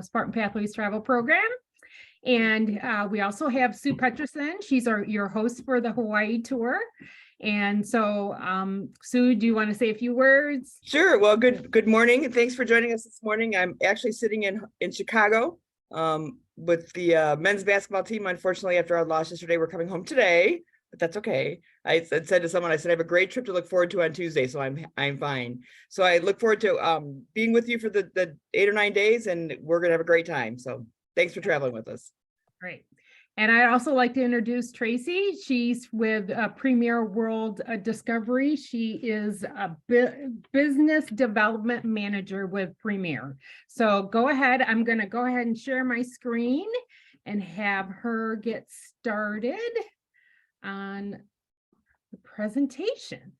Spartan Pathways travel program. And we also have Sue Peterson. She's your host for the Hawaii tour. And so, Sue, do you want to say a few words? Sure. Well, good morning. Thanks for joining us this morning. I'm actually sitting in Chicago with the men's basketball team. Unfortunately, after our loss yesterday, we're coming home today, but that's okay. I said to someone, I said, I have a great trip to look forward to on Tuesday, so I'm fine. So I look forward to being with you for the 8 or 9 days, and we're gonna have a great time. So thanks for traveling with us. Great. And I'd also like to introduce Tracy. She's with Premier World Discovery. She is a business development manager with Premier. So go ahead. I'm going to go ahead and share my screen and have her get started on the presentation.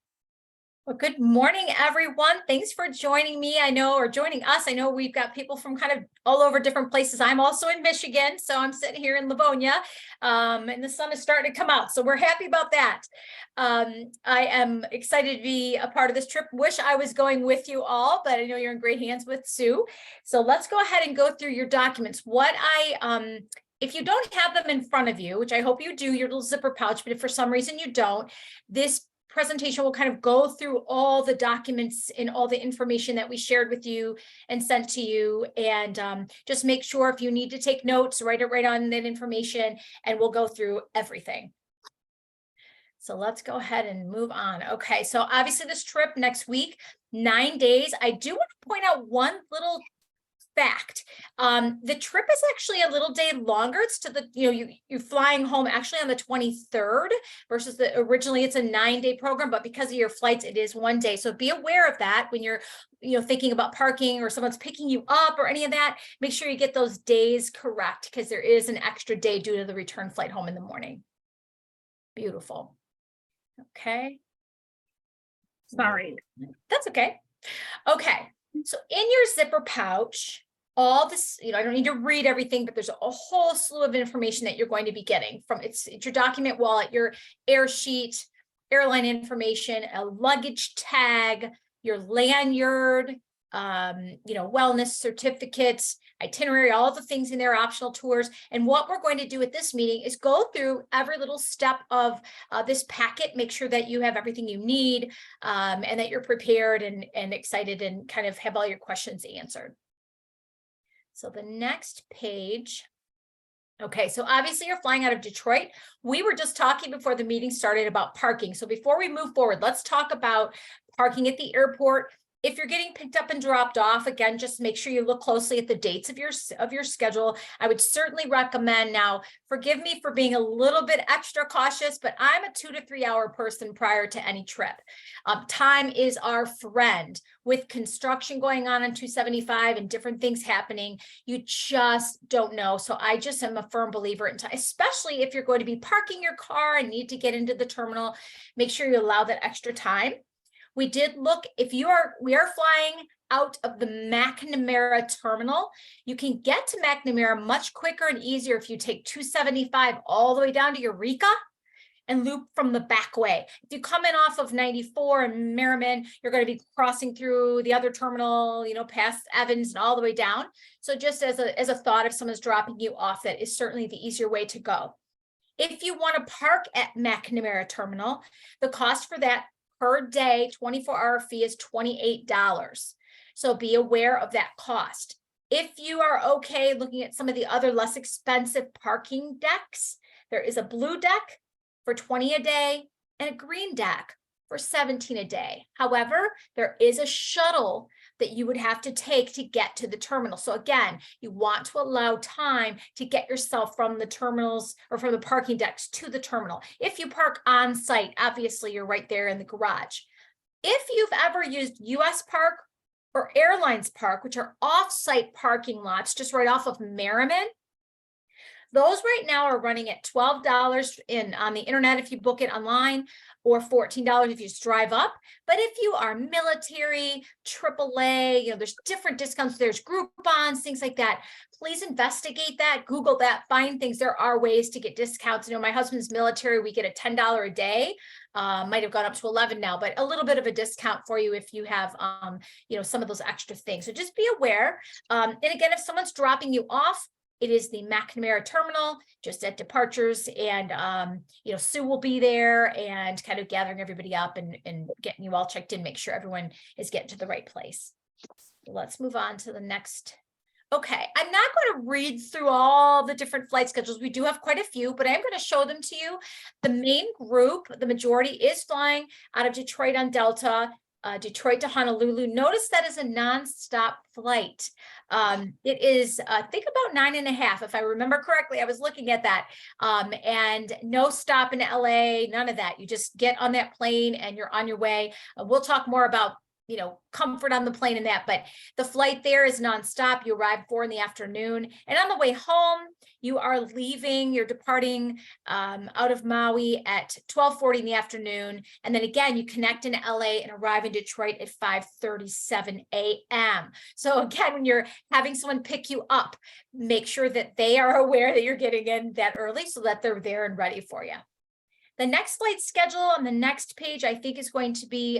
Well, good morning, everyone. Thanks for joining me. Joining us. I know we've got people from kind of all over different places. I'm also in Michigan, so I'm sitting here in Livonia, and the sun is starting to come out. So we're happy about that. I am excited to be a part of this trip. Wish I was going with you all, but I know you're in great hands with Sue. So let's go ahead and go through your documents. If you don't have them in front of you, which I hope you do, your little zipper pouch, but if for some reason you don't, this presentation will kind of go through all the documents and all the information that we shared with you and sent to you. And just make sure if you need to take notes, write it right on that information, and we'll go through everything. So let's go ahead and move on. Okay, so obviously this trip next week, 9 days. I do want to point out one little fact. The trip is actually a little day longer. It's to you're flying home actually on the 23rd versus originally it's a 9-day program, but because of your flights, it is 1 day. So be aware of that when you're, thinking about parking or someone's picking you up or any of that. Make sure you get those days correct because there is an extra day due to the return flight home in the morning. Beautiful. Okay. Sorry. That's okay. Okay. So in your zipper pouch, all this, I don't need to read everything, but there's a whole slew of information that you're going to be getting from it's your document wallet, your air sheet, airline information, a luggage tag, your lanyard, wellness certificates, itinerary, all the things in there, optional tours. And what we're going to do at this meeting is go through every little step of this packet, make sure that you have everything you need and that you're prepared and excited and kind of have all your questions answered. So the next page. Okay, so obviously you're flying out of Detroit. We were just talking before the meeting started about parking. So before we move forward, let's talk about parking at the airport. If you're getting picked up and dropped off, again, just make sure you look closely at the dates of your schedule. I would certainly recommend now, forgive me for being a little bit extra cautious, but I'm a 2 to 3 hour person prior to any trip. Time is our friend. With construction going on 275 and different things happening, you just don't know. So I just am a firm believer in time, especially if you're going to be parking your car and need to get into the terminal, make sure you allow that extra time. We did look, we are flying out of the McNamara terminal. You can get to McNamara much quicker and easier if you take 275 all the way down to Eureka and loop from the back way. If you come in off of 94 and Merriman, you're going to be crossing through the other terminal, past Evans and all the way down. So just as a thought, if someone's dropping you off, that is certainly the easier way to go. If you want to park at McNamara terminal, the cost for that per day 24-hour fee is $28. So be aware of that cost. If you are okay looking at some of the other less expensive parking decks, there is a blue deck for $20 a day and a green deck for $17 a day. However, there is a shuttle that you would have to take to get to the terminal. So again, you want to allow time to get yourself from the terminals or from the parking decks to the terminal. If you park on site, obviously you're right there in the garage. If you've ever used US Park or Airlines Park, which are off-site parking lots just right off of Merriman, Those right now are running at $12 on the internet if you book it online, or $14 if you just drive up. But if you are military, AAA, there's different discounts. There's Groupons, things like that. Please investigate that, Google that, find things. There are ways to get discounts. My husband's military, we get a $10 a day. Might have gone up to 11 now, but a little bit of a discount for you if you have, some of those extra things. So just be aware. And again, if someone's dropping you off, it is the McNamara terminal just at departures, and Sue will be there and kind of gathering everybody up and getting you all checked in, make sure everyone is getting to the right place. Let's move on to the next. Okay, I'm not going to read through all the different flight schedules. We do have quite a few, but I am going to show them to you. The main group, the majority, is flying out of Detroit on Delta, Detroit to Honolulu. Notice that is a nonstop flight. It is, I think, about 9.5, if I remember correctly. I was looking at that. And no stop in LA, none of that. You just get on that plane and you're on your way. We'll talk more about comfort on the plane and that, but the flight there is nonstop. You arrive 4 p.m. and on the way home, you're departing out of Maui at 12:40 in the afternoon. And then again, you connect in LA and arrive in Detroit at 5:37 a.m. So again, when you're having someone pick you up, make sure that they are aware that you're getting in that early so that they're there and ready for you. The next flight schedule on the next page, I think, is going to be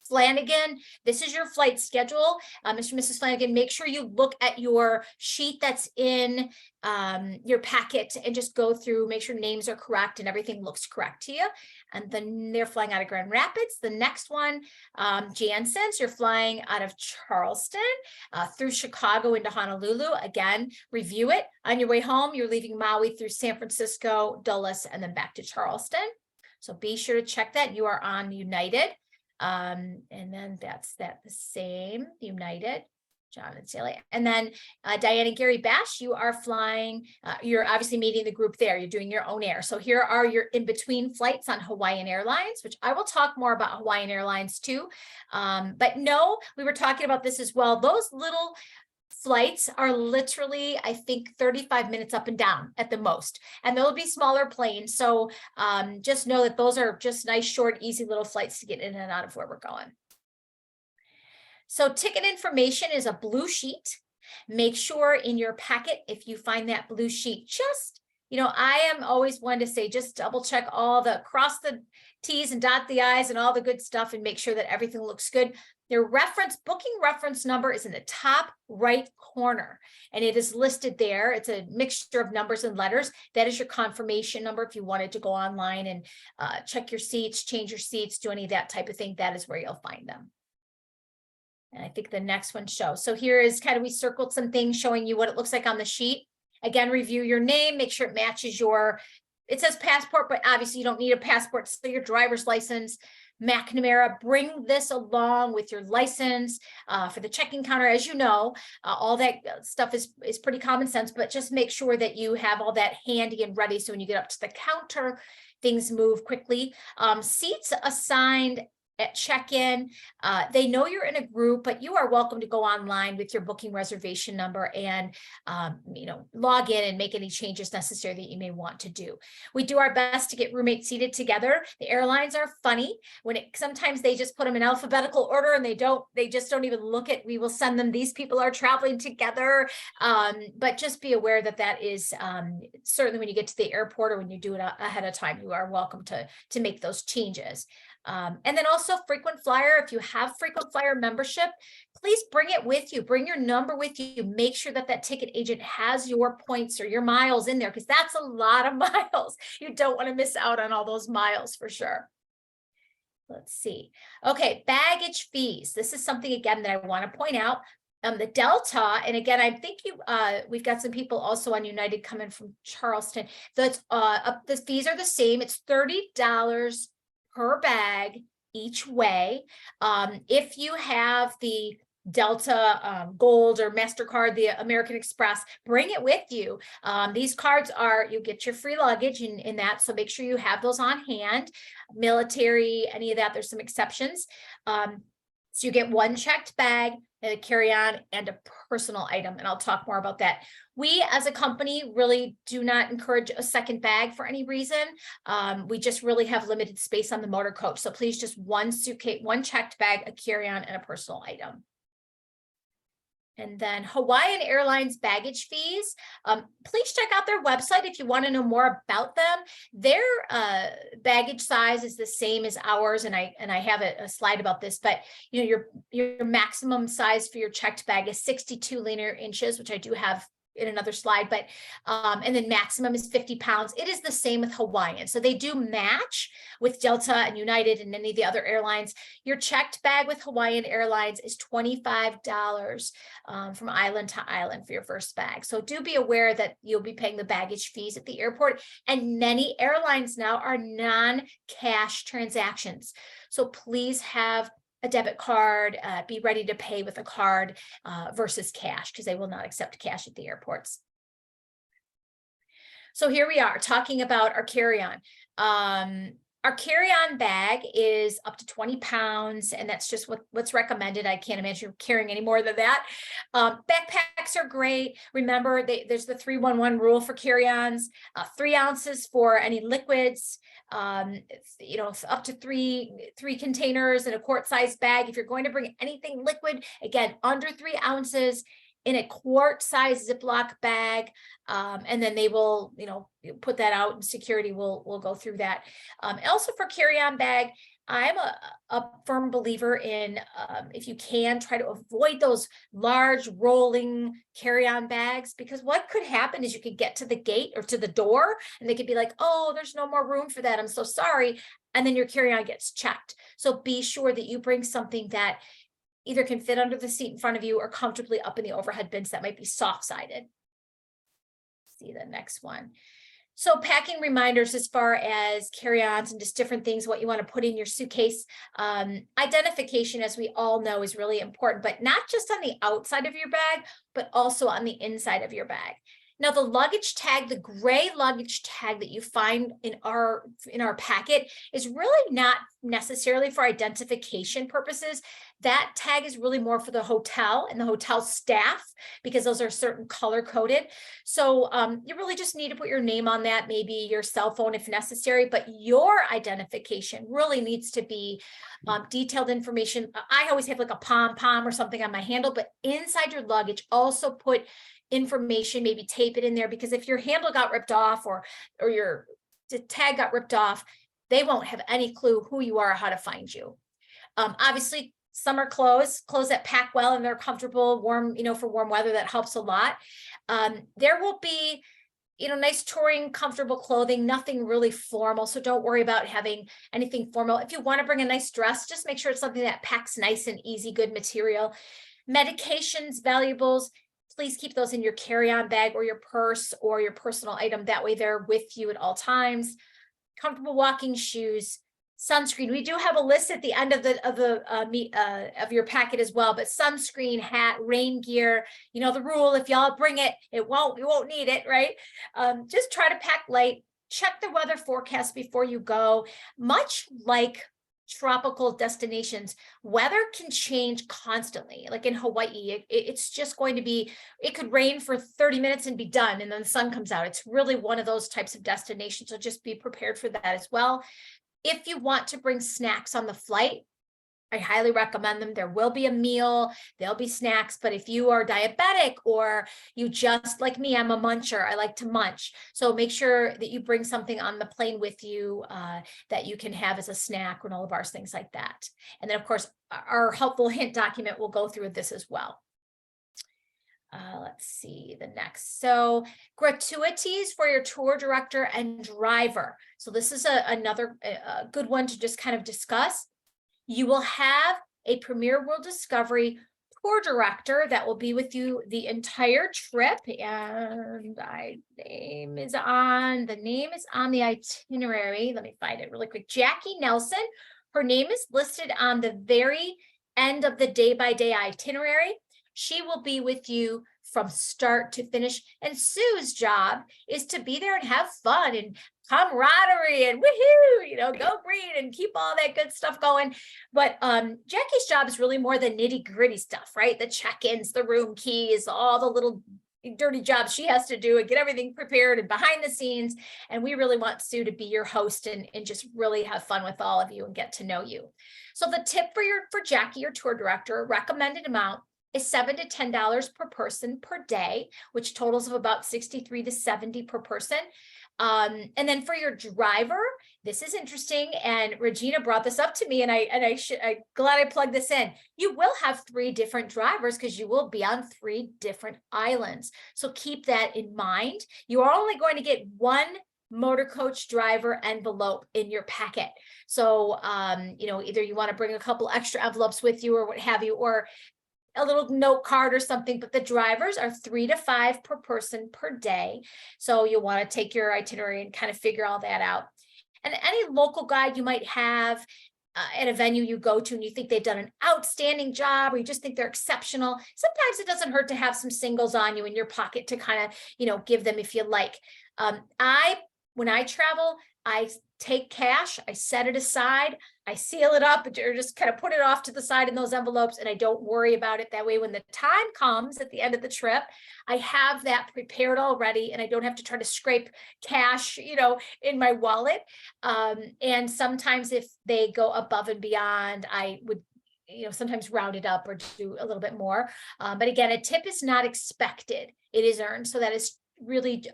Flanagan. This is your flight schedule. Mr. and Mrs. Flanagan, make sure you look at your sheet that's in your packet and just go through, make sure names are correct and everything looks correct to you. And then they're flying out of Grand Rapids. The next one, Jansen's, you're flying out of Charleston through Chicago into Honolulu. Again, review it. On your way home, you're leaving Maui through San Francisco, Dulles, and then back to Charleston. So be sure to check that. You are on United. And then that's the same, United, John and Sally. And then Diane and Gary Bash, you are flying, you're obviously meeting the group there, you're doing your own air. So here are your in-between flights on Hawaiian Airlines, which I will talk more about Hawaiian Airlines too. But no, we were talking about this as well. Those little flights are literally, I think, 35 minutes up and down at the most, and there'll be smaller planes. So just know that those are just nice, short, easy little flights to get in and out of where we're going. So ticket information is a blue sheet. Make sure in your packet, if you find that blue sheet, just, I am always one to say, just double check cross the T's and dot the I's and all the good stuff and make sure that everything looks good. Their booking reference number is in the top right corner, and it is listed there. It's a mixture of numbers and letters. That is your confirmation number. If you wanted to go online and check your seats, change your seats, do any of that type of thing, that is where you'll find them. And I think the next one shows. So here is we circled some things showing you what it looks like on the sheet. Again, review your name, make sure it matches it says passport, but obviously you don't need a passport, so your driver's license. McNamara, bring this along with your license for the checking counter. As you know, all that stuff is pretty common sense, but just make sure that you have all that handy and ready so when you get up to the counter, things move quickly. Seats assigned at check-in. They know you're in a group, but you are welcome to go online with your booking reservation number and log in and make any changes necessary that you may want to do. We do our best to get roommates seated together. The airlines are funny sometimes they just put them in alphabetical order and they just don't even look at, we will send them, these people are traveling together. But just be aware that is certainly when you get to the airport or when you do it ahead of time, you are welcome to make those changes. And then also frequent flyer, if you have frequent flyer membership, please bring it with you, bring your number with you, make sure that ticket agent has your points or your miles in there, because that's a lot of miles. You don't want to miss out on all those miles for sure. Let's see. Okay, baggage fees. This is something, again, that I want to point out. The Delta, and again, I think we've got some people also on United coming from Charleston. The fees are the same. It's $30 per bag each way. If you have the Delta Gold or MasterCard, the American Express, bring it with you. These cards you get your free luggage in that, so make sure you have those on hand. Military, any of that, there's some exceptions. So you get one checked bag and a carry-on and a personal item, and I'll talk more about that. We as a company really do not encourage a second bag for any reason. We just really have limited space on the motor coach. So please just one suitcase, one checked bag, a carry-on, and a personal item. And then Hawaiian Airlines baggage fees. Please check out their website if you want to know more about them. Their baggage size is the same as ours, and I have a slide about this. But you know, your maximum size for your checked bag is 62 linear inches, which I do have in another slide, but and then maximum is 50 pounds. It is the same with Hawaiian. So they do match with Delta and United and any of the other airlines. Your checked bag with Hawaiian Airlines is $25 from island to island for your first bag. So do be aware that you'll be paying the baggage fees at the airport, and many airlines now are non-cash transactions. So please have a debit card, be ready to pay with a card versus cash, because they will not accept cash at the airports. So here we are talking about our carry-on. Our carry-on bag is up to 20 pounds, and that's just what's recommended. I can't imagine carrying any more than that. Backpacks are great. Remember, there's the 3-1-1 rule for carry-ons, 3 ounces for any liquids, you know, up to three containers in a quart-sized bag. If you're going to bring anything liquid, again, under 3 ounces in a quart-sized Ziploc bag, and then they will, you know, put that out, and security will go through that. Also for carry-on bag, I'm a firm believer in, if you can, try to avoid those large rolling carry-on bags, because what could happen is you could get to the gate or to the door and they could be like, oh, there's no more room for that, I'm so sorry. And then your carry-on gets checked. So be sure that you bring something that either can fit under the seat in front of you or comfortably up in the overhead bins that might be soft-sided. See the next one. So packing reminders as far as carry-ons and just different things, what you want to put in your suitcase. Identification, as we all know, is really important, but not just on the outside of your bag, but also on the inside of your bag. Now, the luggage tag, the gray luggage tag that you find in our packet, is really not necessarily for identification purposes. That tag is really more for the hotel and the hotel staff, because those are certain color coded. So you really just need to put your name on that, maybe your cell phone if necessary, but your identification really needs to be detailed information. I always have like a pom-pom or something on my handle, but inside your luggage, also put information, maybe tape it in there, because if your handle got ripped off or your tag got ripped off, they won't have any clue who you are or how to find you. Obviously, summer clothes that pack well and they're comfortable, warm, you know, for warm weather, that helps a lot. There will be, you know, nice touring, comfortable clothing, nothing really formal. So don't worry about having anything formal. If you want to bring a nice dress, just make sure it's something that packs nice and easy, good material. Medications, valuables, please keep those in your carry-on bag or your purse or your personal item. That way they're with you at all times. Comfortable walking shoes, sunscreen. We do have a list at the end of your packet as well, but sunscreen, hat, rain gear, you know, the rule, if y'all bring it, you won't need it, right? Just try to pack light, check the weather forecast before you go. Much like tropical destinations, weather can change constantly. Like in Hawaii, it's just going to be, it could rain for 30 minutes and be done, and then the sun comes out. It's really one of those types of destinations, so just be prepared for that as well. If you want to bring snacks on the flight, I highly recommend them. There will be a meal, there'll be snacks, but if you are diabetic or you just like me, I'm a muncher, I like to munch. So make sure that you bring something on the plane with you that you can have as a snack, granola bars, things like that. And then of course, our helpful hint document will go through this as well. Let's see the next. So gratuities for your tour director and driver. So this is another good one to just kind of discuss. You will have a Premier World Discovery tour director that will be with you the entire trip, and the name is on the itinerary. Let me find it really quick. Jackie Nelson. Her name is listed on the very end of the day-by-day itinerary. She will be with you from start to finish. And Sue's job is to be there and have fun and camaraderie and woohoo, you know, go green and keep all that good stuff going. But Jackie's job is really more the nitty gritty stuff, right? The check-ins, the room keys, all the little dirty jobs she has to do and get everything prepared and behind the scenes. And we really want Sue to be your host and just really have fun with all of you and get to know you. So the tip for Jackie, your tour director, recommended amount is $7 to $10 per person per day, which totals of about 63 to 70 per person. And then for your driver, this is interesting. And Regina brought this up to me, and I'm glad I plugged this in. You will have 3 different drivers because you will be on 3 different islands. So keep that in mind. You are only going to get 1 motor coach driver envelope in your packet. So, you know, either you want to bring a couple extra envelopes with you or what have you, or a little note card or something, but the drivers are 3 to 5 per person per day. So you'll want to take your itinerary and kind of figure all that out. And any local guide you might have at a venue you go to and you think they've done an outstanding job, or you just think they're exceptional, sometimes it doesn't hurt to have some singles on you in your pocket to kind of, you know, give them if you like. When I travel, I take cash, I set it aside, I seal it up, or just kind of put it off to the side in those envelopes, and I don't worry about it. That way, when the time comes at the end of the trip, I have that prepared already, and I don't have to try to scrape cash, you know, in my wallet. And sometimes if they go above and beyond, I would, you know, sometimes round it up or do a little bit more. But again, a tip is not expected. It is earned. So that is really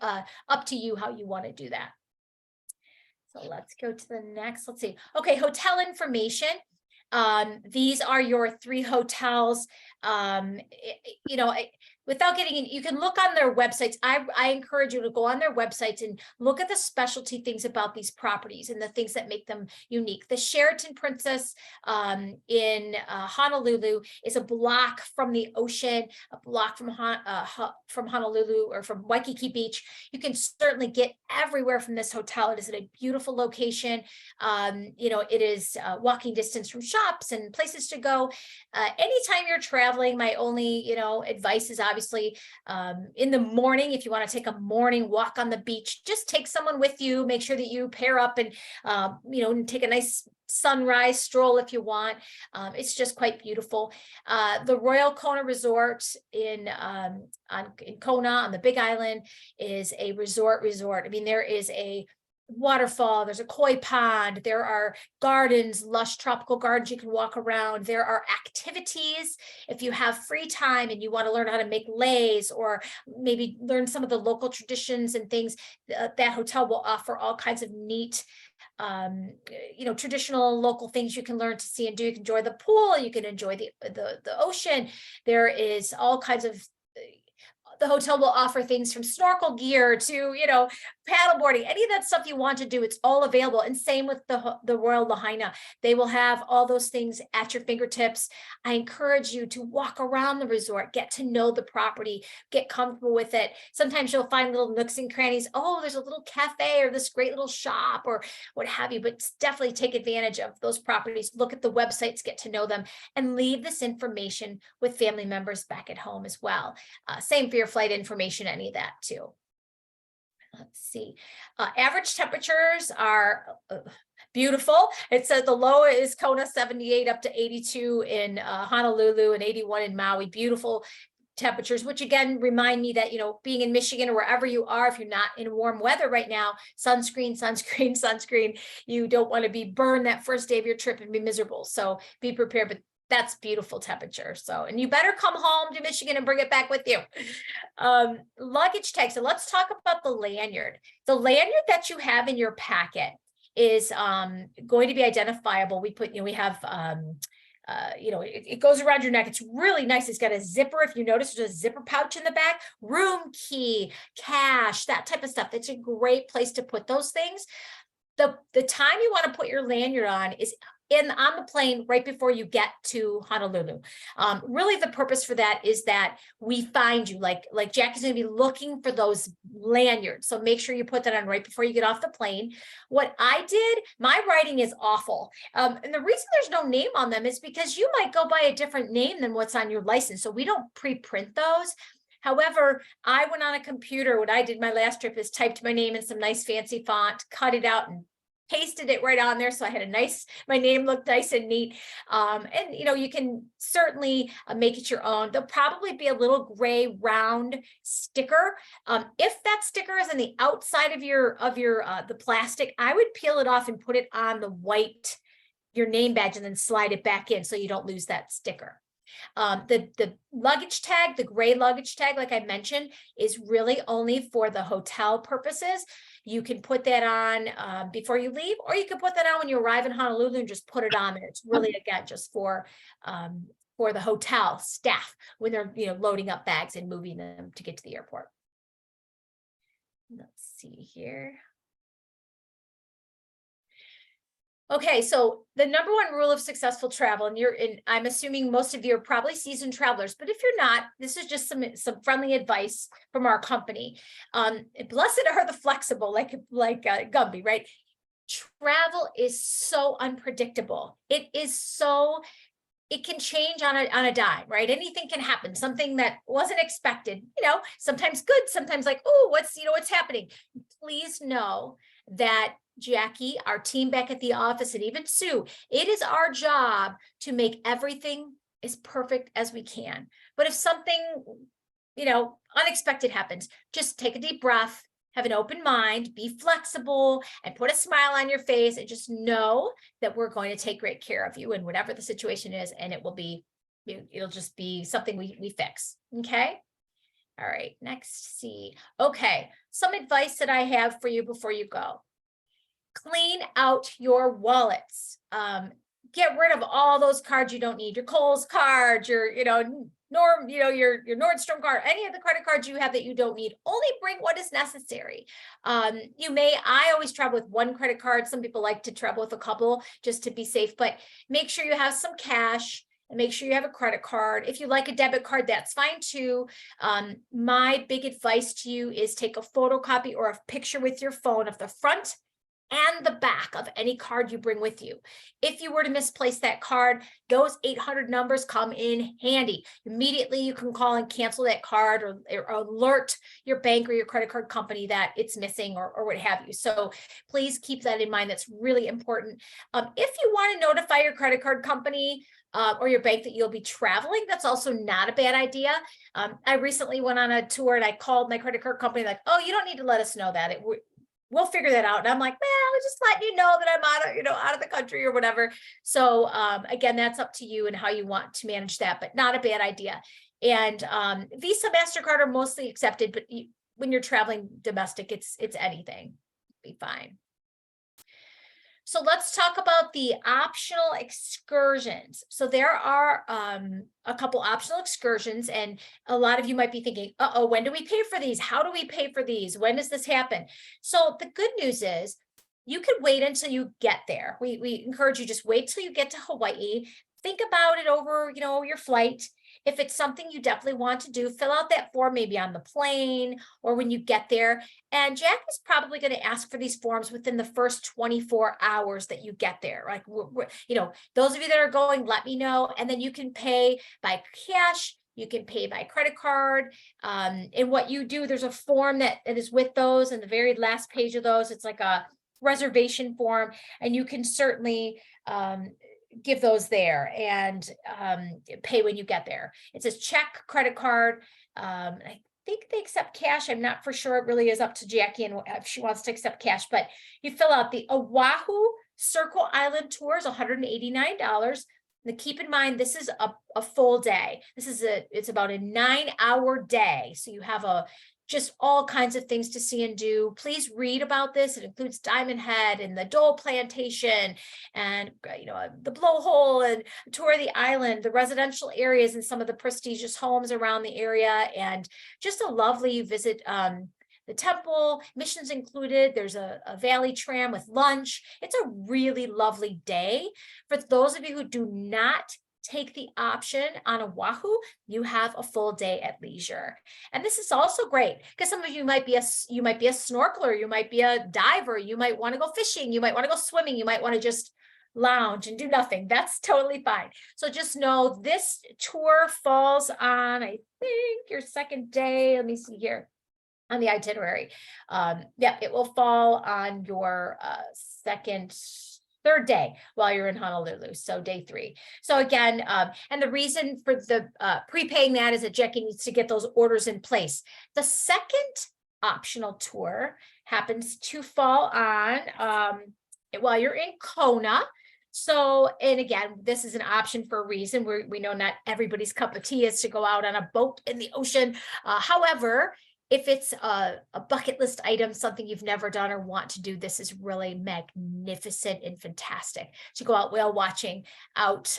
up to you how you want to do that. So let's go to the next. Let's see. Okay, hotel information. These are your 3 hotels. You know, without getting in, you can look on their websites. I encourage you to go on their websites and look at the specialty things about these properties and the things that make them unique. The Sheraton Princess in Honolulu is a block from the ocean, a block from Honolulu or from Waikiki Beach. You can certainly get everywhere from this hotel. It is at a beautiful location. You know, it is walking distance from shops and places to go. Anytime you're traveling, my only, you know, advice is obviously in the morning, if you want to take a morning walk on the beach, just take someone with you. Make sure that you pair up and, you know, and take a nice sunrise stroll if you want. It's just quite beautiful. The Royal Kona Resort in Kona on the Big Island is a resort. I mean, there is a waterfall, there's a koi pond, there are gardens, lush tropical gardens you can walk around. There are activities if you have free time and you want to learn how to make leis or maybe learn some of the local traditions and things. That hotel will offer all kinds of neat you know, traditional local things you can learn to see and do. You can enjoy the pool, you can enjoy the ocean. There is all kinds of the hotel will offer things from snorkel gear to, you know, paddleboarding, any of that stuff you want to do, it's all available. And same with the Royal Lahaina. They will have all those things at your fingertips. I encourage you to walk around the resort, get to know the property, get comfortable with it. Sometimes you'll find little nooks and crannies. Oh, there's a little cafe or this great little shop or what have you, but definitely take advantage of those properties. Look at the websites, get to know them, and leave this information with family members back at home as well. Same for your flight information, any of that too. Let's see. Average temperatures are beautiful. It says the low is Kona 78 up to 82 in Honolulu and 81 in Maui. Beautiful temperatures, which again remind me that, you know, being in Michigan or wherever you are, if you're not in warm weather right now, sunscreen. You don't want to be burned that first day of your trip and be miserable. So be prepared, but that's beautiful temperature. So, and you better come home to Michigan and bring it back with you. Luggage tag. So let's talk about the lanyard. The lanyard that you have in your packet is going to be identifiable. We put, you know, we have, you know, it goes around your neck. It's really nice. It's got a zipper. If you notice, there's a zipper pouch in the back, room key, cash, that type of stuff. It's a great place to put those things. The time you want to put your lanyard on is on the plane right before you get to Honolulu. Really the purpose for that is that we find you, like Jackie's gonna be looking for those lanyards. So make sure you put that on right before you get off the plane. What I did, my writing is awful. And the reason there's no name on them is because you might go by a different name than what's on your license. So we don't pre-print those. However, I went on a computer when I did my last trip is typed my name in some nice fancy font, cut it out and pasted it right on there. So I had my name looked nice and neat. And you can certainly make it your own. There'll probably be a little gray round sticker. If that sticker is on the outside of the plastic, I would peel it off and put it on the white, your name badge, and then slide it back in so you don't lose that sticker. The luggage tag, the gray luggage tag, like I mentioned, is really only for the hotel purposes. You can put that on before you leave, or you can put that on when you arrive in Honolulu and just put it on there. It's really, again, just for the hotel staff when they're loading up bags and moving them to get to the airport. Let's see here. Okay, so the number one rule of successful travel, and I'm assuming most of you are probably seasoned travelers, but if you're not, this is just some friendly advice from our company. Blessed are the flexible, like Gumby, right? Travel is so unpredictable. It can change on a dime, right? Anything can happen, something that wasn't expected, sometimes good, sometimes like, oh, what's happening? Please know that Jackie, our team back at the office, and even Sue, it is our job to make everything as perfect as we can. But if something, unexpected happens, just take a deep breath, have an open mind, be flexible, and put a smile on your face, and just know that we're going to take great care of you in whatever the situation is, and it'll just be something we fix. Okay. All right. Next, see. Okay. Some advice that I have for you before you go. Clean out your wallets. Get rid of all those cards you don't need. Your Kohl's card, your your Nordstrom card, any of the credit cards you have that you don't need. Only bring what is necessary. I always travel with one credit card. Some people like to travel with a couple just to be safe, but make sure you have some cash and make sure you have a credit card. If you like a debit card, that's fine too. My big advice to you is take a photocopy or a picture with your phone of the front and the back of any card you bring with you. If you were to misplace that card, those 800 numbers come in handy. Immediately you can call and cancel that card or alert your bank or your credit card company that it's missing or what have you. So please keep that in mind. That's really important. If you want to notify your credit card company or your bank that you'll be traveling, that's also not a bad idea. I recently went on a tour and I called my credit card company like, oh, you don't need to let us know that. We'll figure that out. And I'm like, well, we're just letting you know that I'm out of the country or whatever. So again, that's up to you and how you want to manage that, but not a bad idea. And Visa, MasterCard are mostly accepted, but when you're traveling domestic, it's anything. Be fine. So let's talk about the optional excursions. So there are a couple optional excursions, and a lot of you might be thinking, uh-oh, when do we pay for these? How do we pay for these? When does this happen? So the good news is you can wait until you get there. We encourage you, just wait till you get to Hawaii. Think about it over, your flight. If it's something you definitely want to do, fill out that form maybe on the plane or when you get there. And Jack is probably going to ask for these forms within the first 24 hours that you get there. Like, those of you that are going, let me know. And then you can pay by cash. You can pay by credit card. And what you do, there's a form that is with those, and the very last page of those, it's like a reservation form, and you can certainly give those there and pay when you get there. It says check, credit card. I think they accept cash. I'm not for sure. It really is up to Jackie and if she wants to accept cash, but you fill out the Oahu Circle Island tour is $189. Now keep in mind, this is a full day. It's about a 9-hour day. So you have just all kinds of things to see and do. Please read about this. It includes Diamond Head and the Dole Plantation and the Blowhole and a tour of the island, the residential areas and some of the prestigious homes around the area, and just a lovely visit. The temple, missions included. There's a valley tram with lunch. It's a really lovely day. For those of you who do not take the option on Oahu, you have a full day at leisure. And this is also great because some of you might be a snorkeler, you might be a diver, you might want to go fishing, you might want to go swimming, you might want to just lounge and do nothing. That's totally fine. So just know this tour falls on, I think, your second day. Let me see here on the itinerary. Yeah, it will fall on your third day while you're in Honolulu, so day 3. So again, and the reason for the prepaying that is that Jackie needs to get those orders in place. The second optional tour happens to fall on while you're in Kona. So, and again, this is an option for a reason. We know not everybody's cup of tea is to go out on a boat in the ocean. However, if it's a bucket list item, something you've never done or want to do, this is really magnificent and fantastic to go out whale watching out,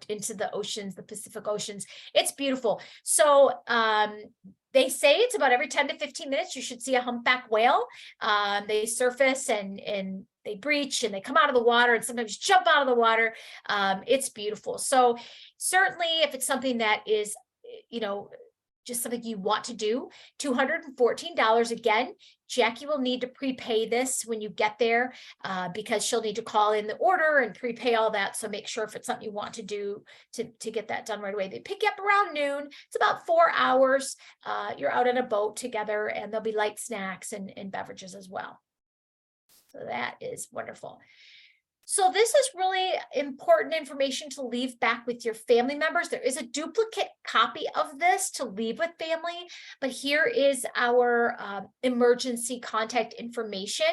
into the oceans, the Pacific Oceans. It's beautiful. So they say it's about every 10 to 15 minutes, you should see a humpback whale. They surface and they breach and they come out of the water and sometimes jump out of the water. It's beautiful. So certainly if it's something that is, just something you want to do, $214. Again, Jackie will need to prepay this when you get there because she'll need to call in the order and prepay all that. So make sure if it's something you want to do to get that done right away. They pick you up around noon. It's about 4 hours. You're out on a boat together and there'll be light snacks and beverages as well. So that is wonderful. So this is really important information to leave back with your family members. There is a duplicate copy of this to leave with family, but here is our emergency contact information.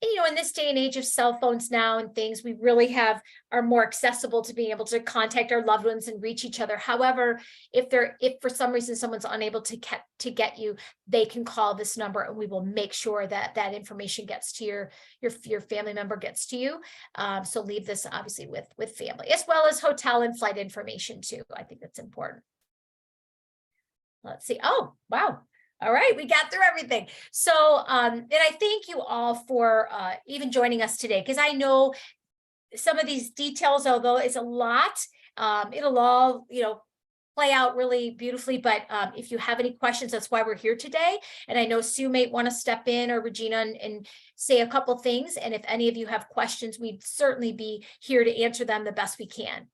And, in this day and age of cell phones now and things, we really are more accessible to being able to contact our loved ones and reach each other. However, if for some reason someone's unable to get you, they can call this number and we will make sure that that information gets to your family member gets to you. So leave this obviously with family, as well as hotel and flight information too. I think that's important. Let's see. Oh, wow. All right, we got through everything. So, and I thank you all for even joining us today, because I know some of these details, although it's a lot, it'll all, play out really beautifully. But if you have any questions, that's why we're here today. And I know Sue may want to step in, or Regina, and say a couple things. And if any of you have questions, we'd certainly be here to answer them the best we can.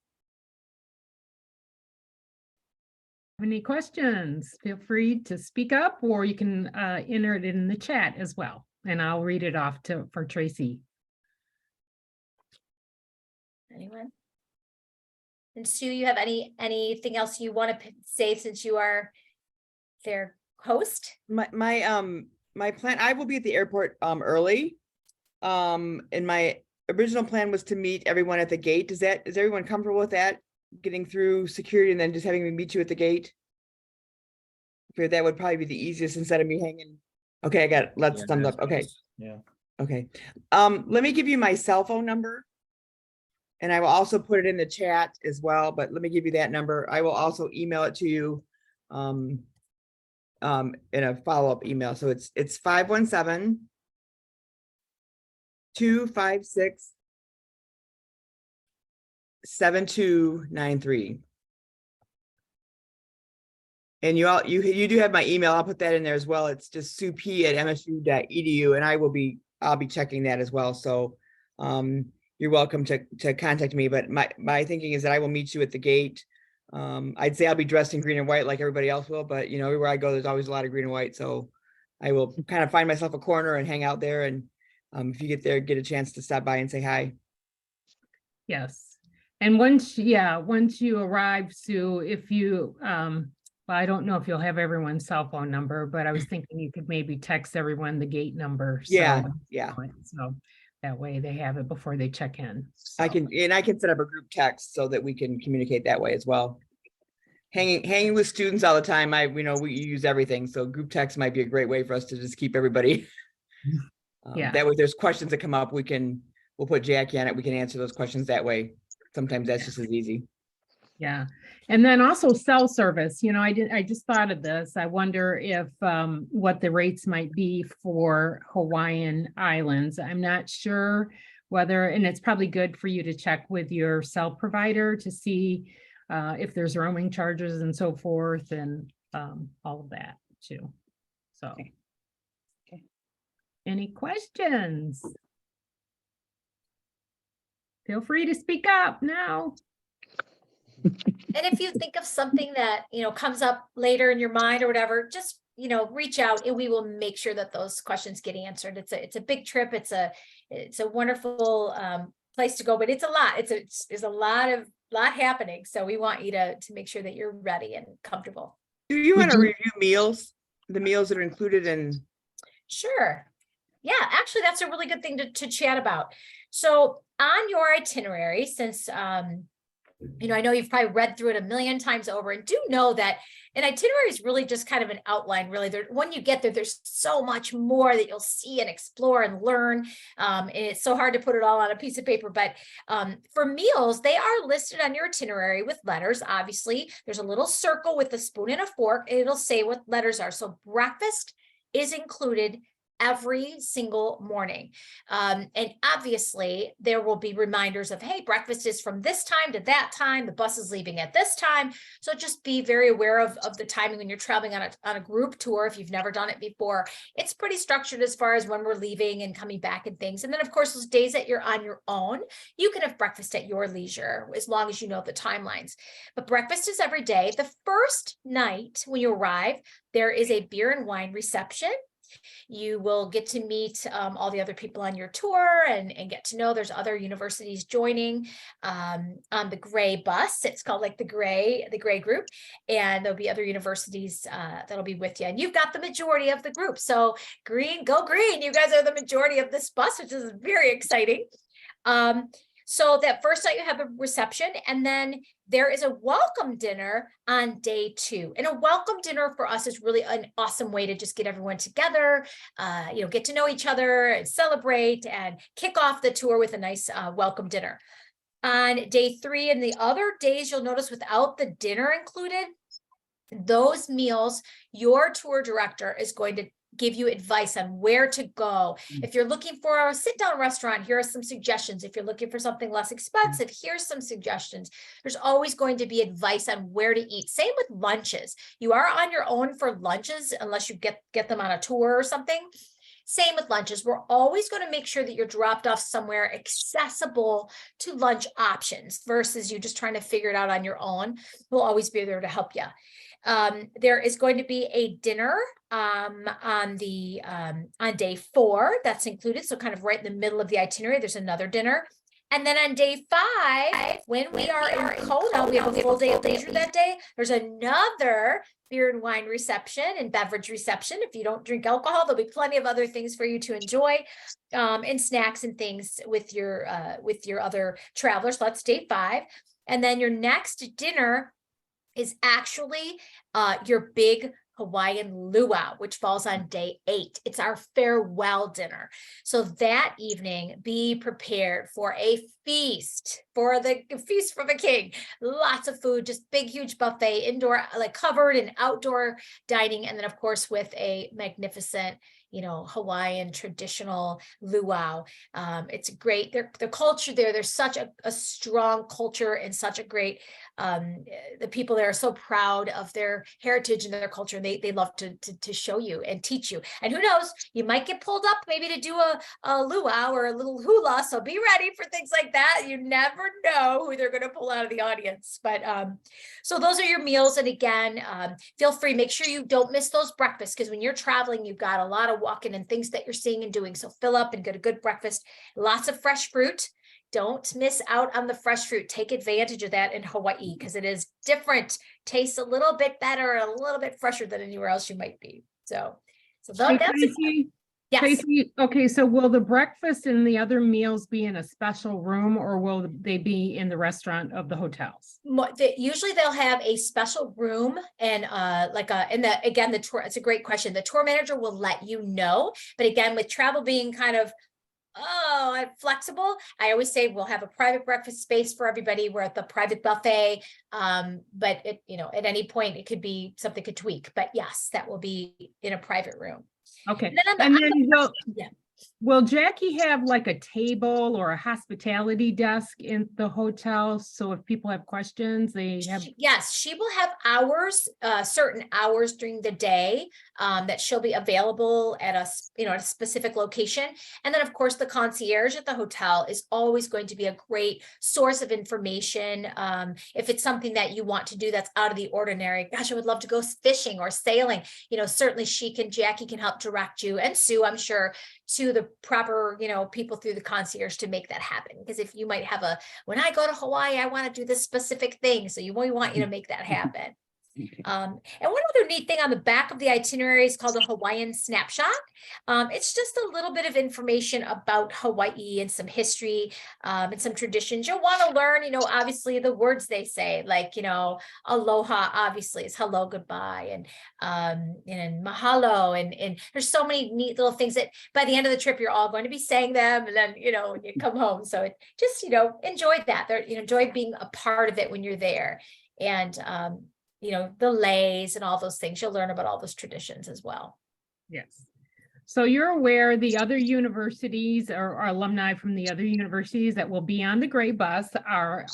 Any questions? Feel free to speak up, or you can enter it in the chat as well, and I'll read it off for Tracy. Anyone? And Sue, you have anything else you want to say since you are their host? My plan, I will be at the airport early. And my original plan was to meet everyone at the gate. Is everyone comfortable with that? Getting through security and then just having me meet you at the gate? I figured that would probably be the easiest instead of me hanging. Okay, I got it. Let's thumbs up. Okay. Yeah. Okay. Let me give you my cell phone number. And I will also put it in the chat as well, but let me give you that number. I will also email it to you in a follow-up email. So it's 517-256-7293. And you do have my email. I'll put that in there as well. It's just suep@msu.edu, and I'll be checking that as well. So you're welcome to contact me. But my thinking is that I will meet you at the gate. I'd say I'll be dressed in green and white like everybody else will, but everywhere I go, there's always a lot of green and white. So I will kind of find myself a corner and hang out there. And if you get there, get a chance to stop by and say hi. Yes. And once you arrive, Sue, if you, well, I don't know if you'll have everyone's cell phone number, but I was thinking you could maybe text everyone the gate number. Yeah. So that way they have it before they check in. So. I can set up a group text so that we can communicate that way as well. Hanging with students all the time, we use everything. So group text might be a great way for us to just keep everybody. That way, if there's questions that come up, we'll put Jackie on it. We can answer those questions that way. Sometimes that's just as easy. Yeah. And then also cell service, I just thought of this. I wonder if what the rates might be for Hawaiian Islands. I'm not sure whether, and it's probably good for you to check with your cell provider to see if there's roaming charges and so forth, and all of that too. So, okay. Any questions? feel free to speak up now. And if you think of something that, comes up later in your mind or whatever, just, reach out and we will make sure that those questions get answered. It's a big trip. It's a wonderful place to go, but it's a lot. It's a lot happening. So we want you to make sure that you're ready and comfortable. Do you want to review meals, the meals that are included in? Sure. Yeah, actually, that's a really good thing to chat about. So on your itinerary, since, I know you've probably read through it a million times over, and do know that an itinerary is really just kind of an outline, really. When you get there, there's so much more that you'll see and explore and learn. And it's so hard to put it all on a piece of paper. But for meals, they are listed on your itinerary with letters. Obviously, there's a little circle with a spoon and a fork, and it'll say what letters are. So breakfast is included every single morning. And obviously there will be reminders of, hey, breakfast is from this time to that time. The bus is leaving at this time. So just be very aware of the timing when you're traveling on a group tour. If you've never done it before, it's pretty structured as far as when we're leaving and coming back and things. And then of course, those days that you're on your own, you can have breakfast at your leisure, as long as you know the timelines. But breakfast is every day. The first night when you arrive, there is a beer and wine reception. You will get to meet all the other people on your tour and get to know there's other universities joining on the gray bus. It's called like the gray group. And there'll be other universities that'll be with you. And you've got the majority of the group. So green, go green. You guys are the majority of this bus, which is very exciting. So that first night you have a reception, and then there is a welcome dinner on day 2. And a welcome dinner for us is really an awesome way to just get everyone together, get to know each other and celebrate and kick off the tour with a nice welcome dinner. On day 3 and the other days, you'll notice without the dinner included, those meals, your tour director is going to give you advice on where to go. If you're looking for a sit-down restaurant, here are some suggestions. If you're looking for something less expensive, here's some suggestions. There's always going to be advice on where to eat. Same with lunches. You are on your own for lunches unless you get them on a tour or something. Same with lunches. We're always going to make sure that you're dropped off somewhere accessible to lunch options versus you just trying to figure it out on your own. We'll always be there to help you. There is going to be a dinner on day 4 that's included. So kind of right in the middle of the itinerary, there's another dinner. And then on day 5, when we are in Kona, we have a full day of leisure that day. There's another beer and wine reception and beverage reception. If you don't drink alcohol, there'll be plenty of other things for you to enjoy, and snacks and things with your other travelers. So that's day 5. And then your next dinner is actually your big Hawaiian luau, which falls on day 8. It's our farewell dinner. So that evening, be prepared for a feast, for the feast for the king. Lots of food, just big, huge buffet, indoor, like covered and outdoor dining. And then of course, with a magnificent, Hawaiian traditional luau. It's great. The culture there, there's such a strong culture and such a great, the people there are so proud of their heritage and their culture. And they love to show you and teach you. And who knows, you might get pulled up maybe to do a luau or a little hula. So be ready for things like that. You never know who they're going to pull out of the audience. But so those are your meals. And again, feel free, make sure you don't miss those breakfasts, because when you're traveling, you've got a lot of walking and things that you're seeing and doing. So fill up and get a good breakfast. Lots of fresh fruit. Don't miss out on the fresh fruit. Take advantage of that in Hawaii, because it is different. Tastes a little bit better, a little bit fresher than anywhere else you might be. So Hey, that's Tracy, yes. Tracy, okay, so will the breakfast and the other meals be in a special room, or will they be in the restaurant of the hotels? Usually they'll have a special room, and the tour, it's a great question. The tour manager will let you know, but again, with travel being kind of flexible, I always say we'll have a private breakfast space for everybody. We're at the private buffet, but at any point it could be something could tweak, but yes, that will be in a private room. Okay. And then Will Jackie have like a table or a hospitality desk in the hotel? So if people have questions, they have, Yes, she will have hours, certain hours during the day, that she'll be available at at a specific location. And then, of course, the concierge at the hotel is always going to be a great source of information. If it's something that you want to do that's out of the ordinary, gosh, I would love to go fishing or sailing. Certainly Jackie can help direct you, and Sue, I'm sure, to the proper, people through the concierge to make that happen. Because if you might have when I go to Hawaii, I want to do this specific thing. So we want you to make that happen. And one other neat thing on the back of the itinerary is called a Hawaiian snapshot. It's just a little bit of information about Hawaii and some history, and some traditions. You'll want to learn, obviously the words they say, like, aloha obviously is hello, goodbye, and mahalo. And there's so many neat little things that by the end of the trip, you're all going to be saying them. And then, when you come home. So it just, enjoy that. Enjoy being a part of it when you're there. And, the lays and all those things. You'll learn about all those traditions as well. yes. So you're aware the other universities or alumni from the other universities that will be on the gray bus are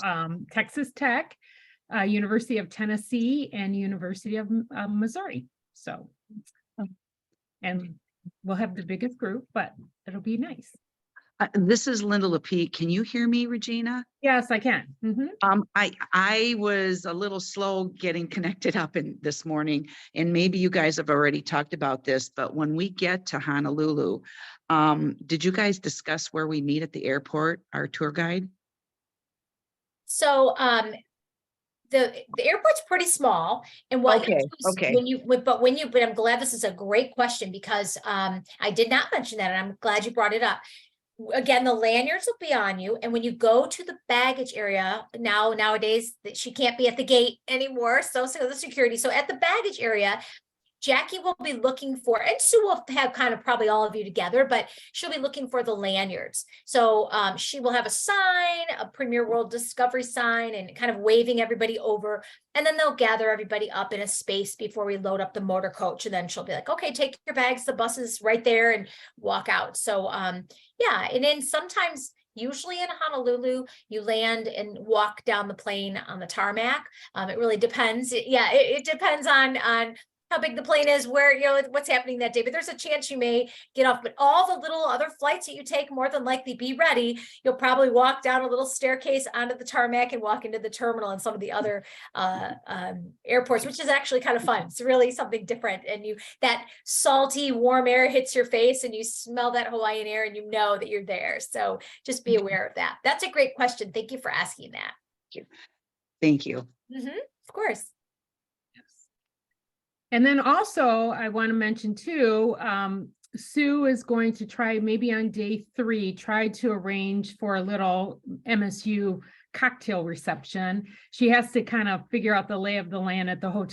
Texas Tech, University of Tennessee, and University of Missouri. So, and we'll have the biggest group, but it'll be nice. This is Linda Lepete. Can you hear me, Regina? Yes, I can. Mhm. I was a little slow getting connected up this morning, and maybe you guys have already talked about this, but when we get to Honolulu, did you guys discuss where we meet at the airport, our tour guide? So, the airport's pretty small, and what but I'm glad this is a great question, because I did not mention that, and I'm glad you brought it up. Again, the lanyards will be on you, and when you go to the baggage area nowadays, that she can't be at the gate anymore, so the security. So at the baggage area, Jackie will be looking for, and Sue will have kind of probably all of you together, but she'll be looking for the lanyards. So she will have a sign, a Premier World Discovery sign, and kind of waving everybody over. And then they'll gather everybody up in a space before we load up the motor coach. And then she'll be like, okay, take your bags, the bus is right there, and walk out. So yeah, and then sometimes, usually in Honolulu, you land and walk down the plane on the tarmac. It really depends. It depends on how big the plane is, where, what's happening that day, but there's a chance you may get off. But all the little other flights that you take, more than likely be ready. You'll probably walk down a little staircase onto the tarmac and walk into the terminal and some of the other airports, which is actually kind of fun. It's really something different. And that salty, warm air hits your face, and you smell that Hawaiian air, and you know that you're there. So just be aware of that. That's a great question. Thank you for asking that. Thank you. Of course. And then also I want to mention too, Sue is going to try, maybe on day 3, try to arrange for a little MSU cocktail reception. She has to kind of figure out the lay of the land at the hotel